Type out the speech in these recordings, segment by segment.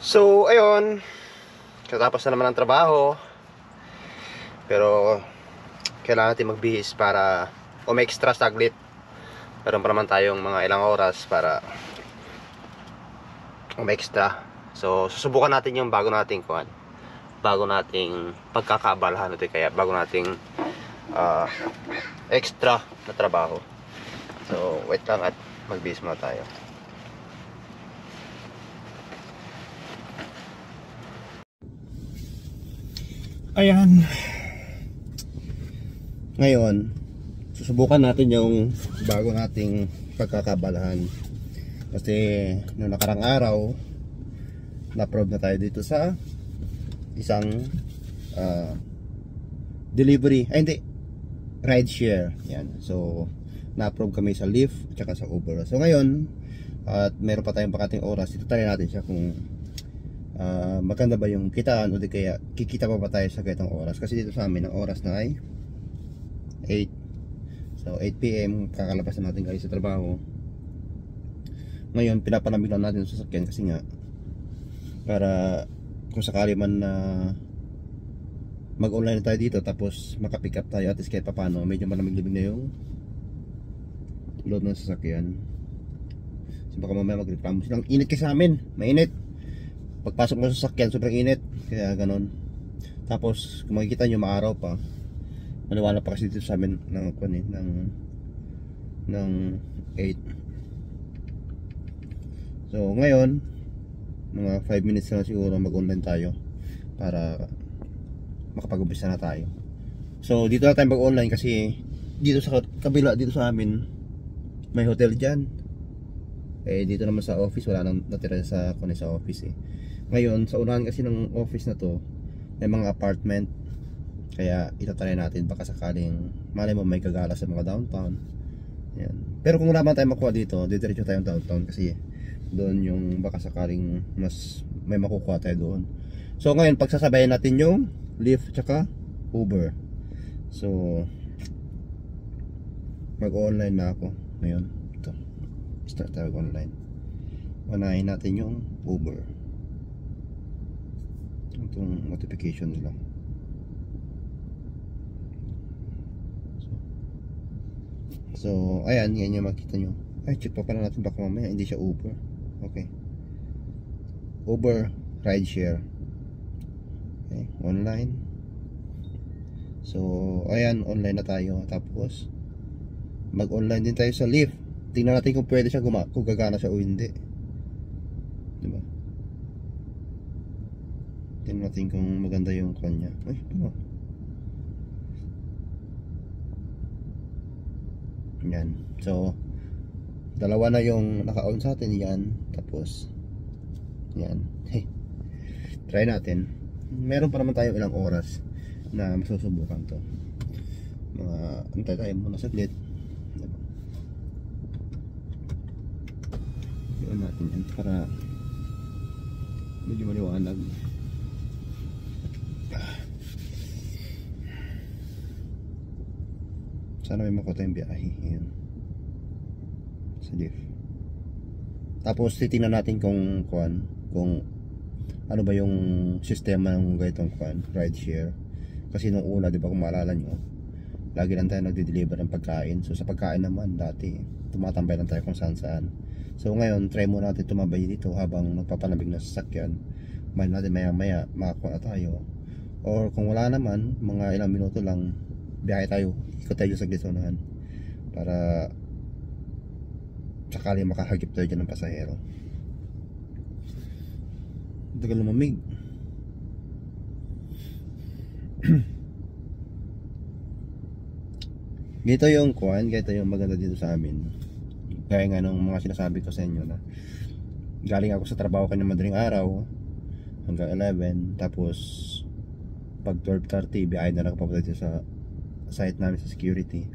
So, ayun, katapos na naman ng trabaho. Pero kailangan natin magbihis para extra saglit. Meron pa naman tayong mga ilang oras para extra. So, susubukan natin yung bago nating pagkakaabalahan natin, kaya bago nating extra na trabaho. So, wait lang at magbihis muna tayo. Ayan. Ngayon, susubukan natin yung bago nating pagkakabalahan. Kasi noong nakarang araw, na-approve na tayo dito sa isang delivery, hindi, ride share. Yan. So, na-approve kami sa Lyft at saka sa Uber. So ngayon, at meron pa tayong pakating oras, ito tayo natin siya kung maganda ba yung kitaan o di kaya kikita pa tayo sa ganitong oras. Kasi dito sa amin ang oras na ay 8. So 8 PM kakalabas na natin guys sa trabaho. Ngayon pinapalamig lang natin sa sasakyan kasi nga para kung sakali man na mag-online tayo dito tapos makapick up tayo at least kahit papano medyo malamig-lamig na yung load ng sasakyan. So baka mamaya magreklamo silang init kasi sa amin, mainit. Pagpasok mo sa sasakyan sobrang init, kaya ganon. Tapos kung makikita nyo maaraw pa, maniwala pa kasi dito sa amin ng 8. So ngayon mga 5 minutes na siguro mag-online tayo para makapag-umpisa na tayo. So dito na tayo mag-online kasi dito sa kabila dito sa amin may hotel dyan. Dito naman sa office wala nang natira sa office eh. Ngayon sa unahan kasi ng office na to may mga apartment, kaya itatry natin baka sakaling malay mo may kagala sa mga downtown. Yan. Pero kung wala man tayo makuha dito, diretso tayong downtown kasi doon yung baka sakaling mas may makukuha tayo doon. So ngayon pagsasabayan natin yung Lyft tsaka Uber. So mag-online na ako ngayon. Ito, start tayo online. Unahin natin yung Uber. Itong notification nila. So ayan, yan yung makita nyo. Ay, check pa pala natin baka mamaya hindi siya Uber. Okay, Uber rideshare. Okay, online. So ayan, online na tayo. Tapos mag-online din tayo sa Lyft. Tingnan natin kung pwede siya kung gagana siya o hindi. Diba? Tingnan natin kung maganda yung kanya. Ay, ano? Yan. So dalawa na yung naka-on sa atin yan. Tapos yan. Try natin. Meron pa naman tayo ilang oras na masusubukan to. Antay tayo muna saglit. Yun natin yan para medyo maliwanag. Sana may makuha tayong biyahe. Yan. Sa Lyft. Tapos titingnan natin kung ano ba yung sistema ng ganitong ride share. Kasi nung una, di ba kung maalala nyo, lagi lang tayo nagde-deliver ng pagkain. So sa pagkain naman dati tumatambay lang tayo kung saan saan. So ngayon try mo natin tumambay dito habang nagpapalamig na sasakyan. Mahal natin maya maya makakuha na tayo. Or kung wala naman, mga ilang minuto lang biyahe tayo, ikot tayo sa glisonahan para sakali makahagip tayo dyan ng pasahero. Tagal lumamig. Ganito yung maganda dito sa amin. Gaya nga nung mga sinasabi ko sa inyo na galing ako sa trabaho kanina madaling araw hanggang 11, tapos pag 12:30 biyahe na lang papunta dito sa site namin sa security.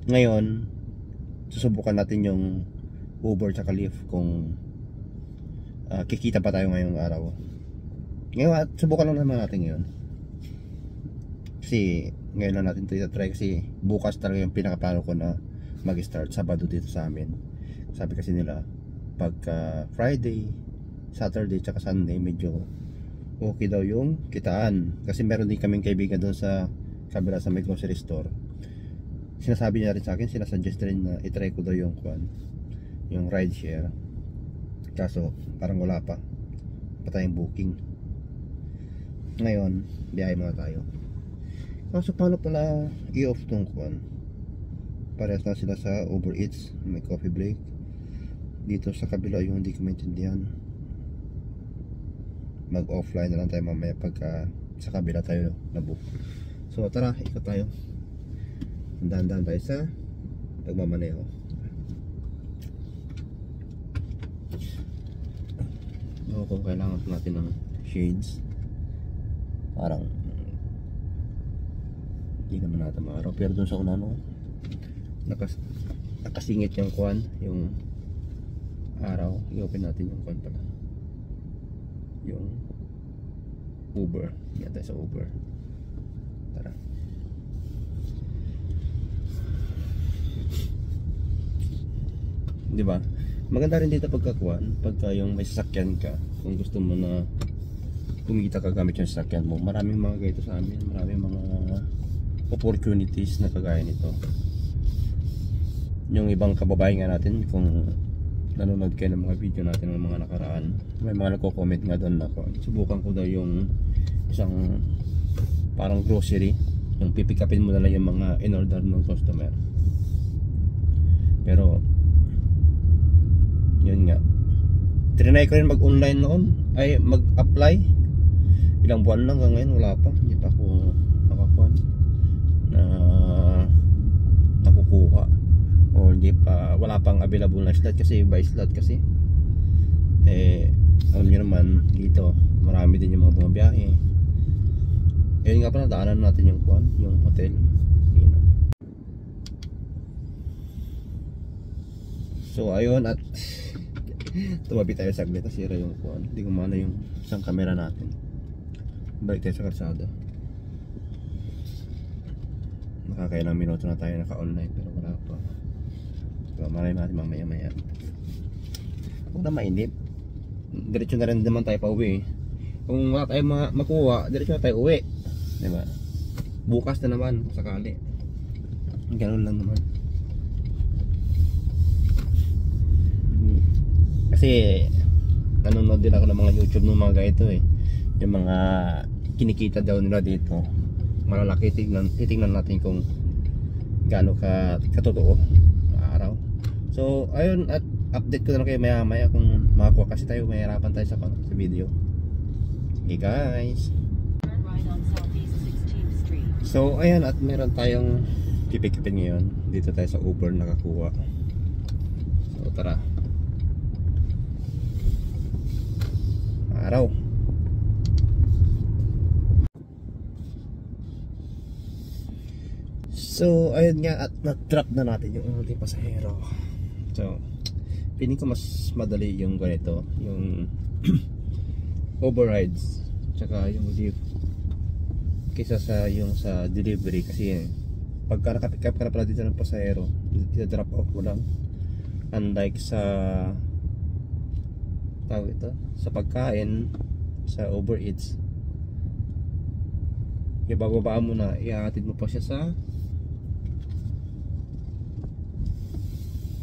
Ngayon susubukan natin yung Uber tsaka Lyft kung kikita pa tayo ngayong araw. Ngayon subukan lang naman natin ngayon kasi ngayon lang natin ito try kasi bukas talaga yung pinakaplano ko na mag-start Sabado dito sa amin. Sabi kasi nila pagka Friday, Saturday tsaka Sunday medyo okay daw yung kitaan. Kasi meron din kaming kaibigan doon sa kabila sa may grocery store. Sinasabi niya rin sa akin, sinasuggest rin na itry ko daw yung yung ride share. Kaso parang wala pa tayong booking. Ngayon biyahe muna tayo. Kaso paano pala i-off tong kuan? Parehas na sila sa Uber Eats, may coffee break. Dito sa kabila yung hindi ko maintindihan. Mag-offline na lang tayo mamaya pagka sa kabila tayo na-book. So tara, ikot tayo. Dahan-dahan tayo sa pagmamaneho. Kung kailangan natin ng shades, parang hindi naman natin maaraw. Pero dun sa una nakasingit yung kuan, yung araw. I-open natin yung kuan pala, yung Uber. Yan tayo sa Uber. Tara. Diba? Maganda rin dito pagkakuan, pagka yung may sasakyan ka, kung gusto mo na kumita ka gamit yung sasakyan mo. Maraming mga ganito sa amin, maraming mga opportunities na kagaya nito. Yung ibang kababayan nga natin, kung nanonood kayo ng mga video natin ng mga nakaraan, may mga nagko-comment nga doon na subukan ko daw yung isang parang grocery, yung pipikapin mo na lang yung mga in-order ng customer. Pero yun nga, trinay ko rin mag-online noon, ay mag-apply. Ilang buwan lang hanggang ngayon wala pa, hindi pa ako nakakuan na nakukuha, o hindi pa, wala pang available na slot kasi by slot kasi. Alam nyo naman dito marami din yung mga bumabiyahe. Ayun nga pala, daanan natin yung kuan, yung hotel. So ayun, at tumabi tayo saglit, nasira yung kuan, hindi gumana yung isang camera natin. Balik tayo sa kalsada. Nakakailang minuto na tayo naka-online pero wala pa. So malay natin mamaya-maya. Huwag na mainip, diretso na rin naman tayo pa uwi. Kung wala tayo makuha, diretso na tayo uwi, diba? Bukas na naman kung sakali. Ganun lang naman. Kasi nanonood din ako ng mga YouTube ng mga ganito yung mga kinikita daw nila dito malalaki. Titingnan natin kung gaano katotoo araw. So ayun, at update ko na lang kayo maya maya kung makakuha, kasi tayo mahirapan tayo sa video. Okay guys, so ayun, at meron tayong pipikipin ngayon. Dito tayo sa Uber nakakuha. So tara, araw. So ayun nga, at na-drop na natin yung ating pasahero. So feeling ko mas madali yung ganito, yung overrides tsaka yung lift kaysa sa yung sa delivery. Kasi pagka nakapick up ka na pala dito ng pasahero, i-drop off mo lang. Unlike sa tawag ito, sa pagkain sa Uber Eats, ibababaan mo na, ihahatid mo pa siya sa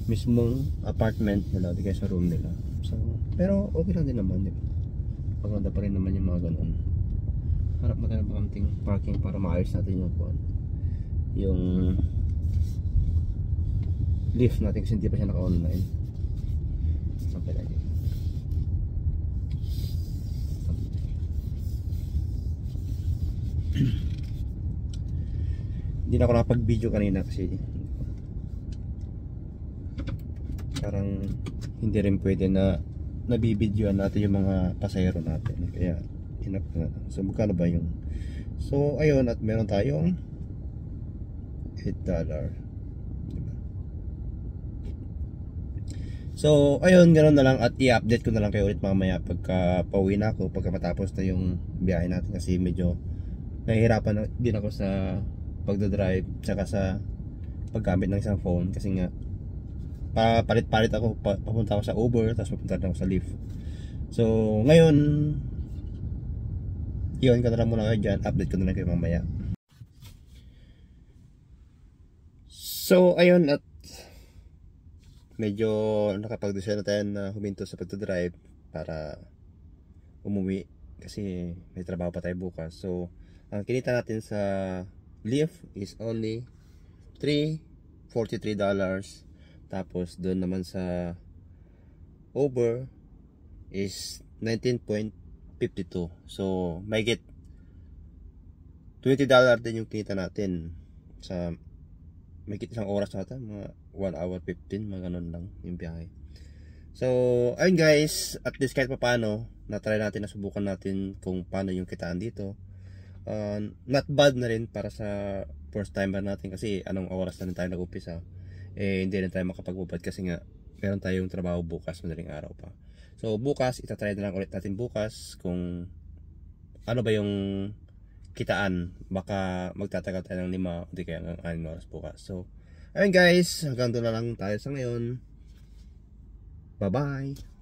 mismong apartment nila, di kaya sa room nila. So, pero okay lang din naman, diba? Maganda pa rin naman yung mga ganun. Harap mo tayo ng kaunting parking para maayos natin yung lift natin, kasi hindi pa siya naka-online. Sampai lagi. Hindi na ako nakapag-video kanina kasi parang hindi rin pwede na nabibidyoan natin yung mga pasahero natin, kaya hinap na. So magkano ba yung, so ayun, at meron tayong $8, diba? So ayun, ganoon na lang, at i-update ko na lang kayo ulit mamaya pagka pauwi na ako, pagka matapos na yung biyahe natin. Kasi medyo nahihirapan din ako sa pagdadrive tsaka sa paggamit ng isang phone, kasi nga papalit-palit ako, papunta ako sa Uber tapos papunta ako sa Lyft. So ngayon, yun ko na lang muna kayo dyan. Update ko na lang kayo mamaya. So ayun, at medyo nakapag-decide na tayo na huminto sa pagdadrive para umuwi kasi may trabaho pa tayo bukas. So ang kinita natin sa Lyft is only $343. Tapos doon naman sa Uber is 19.52. So may get $20 din yung kinita natin sa may get isang oras na ata, mga 1 hour 15, mga ganun lang yung biyahe. So ayun guys, at least kahit pa paano na-try natin, nasubukan natin kung paano yung kitaan dito. Not bad na rin para sa first timer natin kasi anong oras na rin tayo nag-upisa, hindi rin tayo makapag-ubad kasi nga meron tayong trabaho bukas, madaling araw pa. So bukas, itatry na lang ulit natin bukas kung ano ba yung kitaan. Baka magtatagal tayo ng 5 hindi kaya ng 6 oras bukas. So ayun guys, hanggang doon na lang tayo sa ngayon. Bye bye.